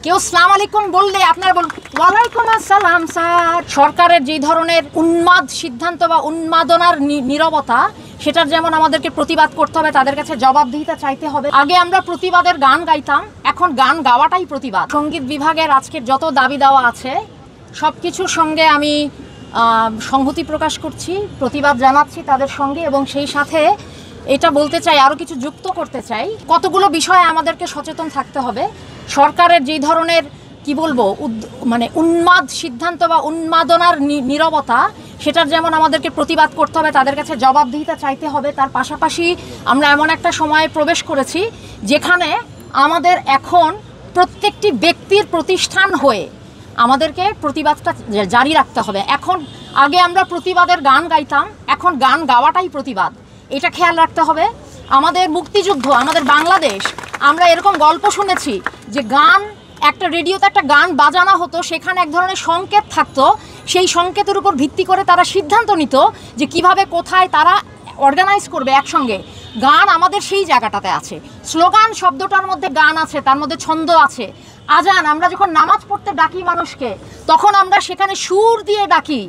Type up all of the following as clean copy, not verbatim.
কেউ সালাম আলাইকুম বললে আপনারা বলুন ওয়ালাইকুম আসসালাম স্যার। সরকারের যে ধরনের উন্মাদ সিদ্ধান্ত বা উন্মাদনার নীরবতা, সেটার যেমন আমাদেরকে প্রতিবাদ করতে হবে, তাদের কাছে জবাবদিহিতা চাইতে হবে। আগে আমরা প্রতিবাদের গান গাইতাম, এখন গান গাওয়াটাই প্রতিবাদ। সঙ্গীত বিভাগের আজকের যত দাবি দেওয়া আছে সব কিছুর সঙ্গে আমি সংহতি প্রকাশ করছি, প্রতিবাদ জানাচ্ছি তাদের সঙ্গে, এবং সেই সাথে এটা বলতে চাই, আরও কিছু যুক্ত করতে চাই। কতগুলো বিষয়ে আমাদেরকে সচেতন থাকতে হবে। সরকারের যেই ধরনের কি বলবো মানে উন্মাদ সিদ্ধান্ত বা উন্মাদনার নীরবতা, সেটার যেমন আমাদেরকে প্রতিবাদ করতে হবে, তাদের কাছে জবাবদিহিতা চাইতে হবে। তার পাশাপাশি আমরা এমন একটা সময়ে প্রবেশ করেছি যেখানে আমাদের এখন প্রত্যেকটি ব্যক্তির প্রতিষ্ঠান হয়ে আমাদেরকে প্রতিবাদটা জারি রাখতে হবে। এখন আগে আমরা প্রতিবাদের গান গাইতাম, এখন গান গাওয়াটাই প্রতিবাদ, এটা খেয়াল রাখতে হবে। আমাদের মুক্তিযুদ্ধ, আমাদের বাংলাদেশ, আমরা এরকম গল্প শুনেছি যে গান, একটা রেডিওতে একটা গান বাজানো হতো, সেখানে এক ধরনের সংকেত থাকতো, সেই সংকেতের উপর ভিত্তি করে তারা সিদ্ধান্ত নিত যে কিভাবে কোথায় তারা অর্গানাইজ করবে একসঙ্গে। গান আমাদের সেই জায়গাটাতে আছে। স্লোগান শব্দটার মধ্যে গান আছে, তার মধ্যে ছন্দ আছে। আজান, আমরা যখন নামাজ পড়তে ডাকি মানুষকে, তখন আমরা সেখানে সুর দিয়ে ডাকি।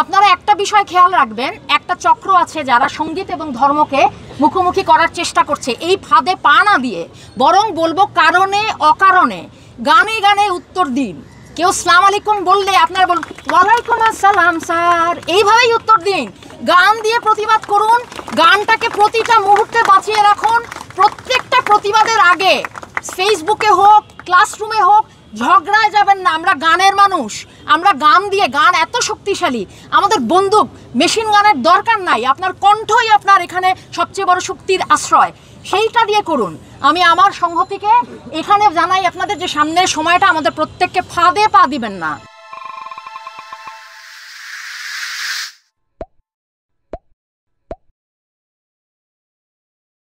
আপনারা একটা বিষয় খেয়াল রাখবেন, একটা চক্র আছে যারা সঙ্গীত এবং ধর্মকে মুখোমুখি করার চেষ্টা করছে। এই ফাঁদে পা না দিয়ে বরং বলবো কারণে অকারণে গানে গানে উত্তর দিন। কেউ সালাম আলাইকুম বললে আপনারা বলুন ওয়ালাইকুম আসসালাম স্যার, এইভাবেই উত্তর দিন। গান দিয়ে প্রতিবাদ করুন, গানটাকে প্রতিটা মুহূর্তে বাঁচিয়ে রাখুন। প্রত্যেকটা প্রতিবাদের আগে ফেসবুকে হোক, ক্লাসরুমে হোক, ঝগড়ায় যাবেন না। আমরা গানের মানুষ, আমরা গান দিয়ে, গান এত শক্তিশালী, আমাদের বন্দুক মেশিন গানের দরকার নাই। আপনার কণ্ঠই আপনার এখানে সবচেয়ে বড় শক্তির আশ্রয়, সেইটা দিয়ে করুন। আমি আমার সংহতিকে এখানে জানাই আপনাদের যে সামনের সময়টা আমাদের প্রত্যেককে ফাঁদে পা দিবেন না।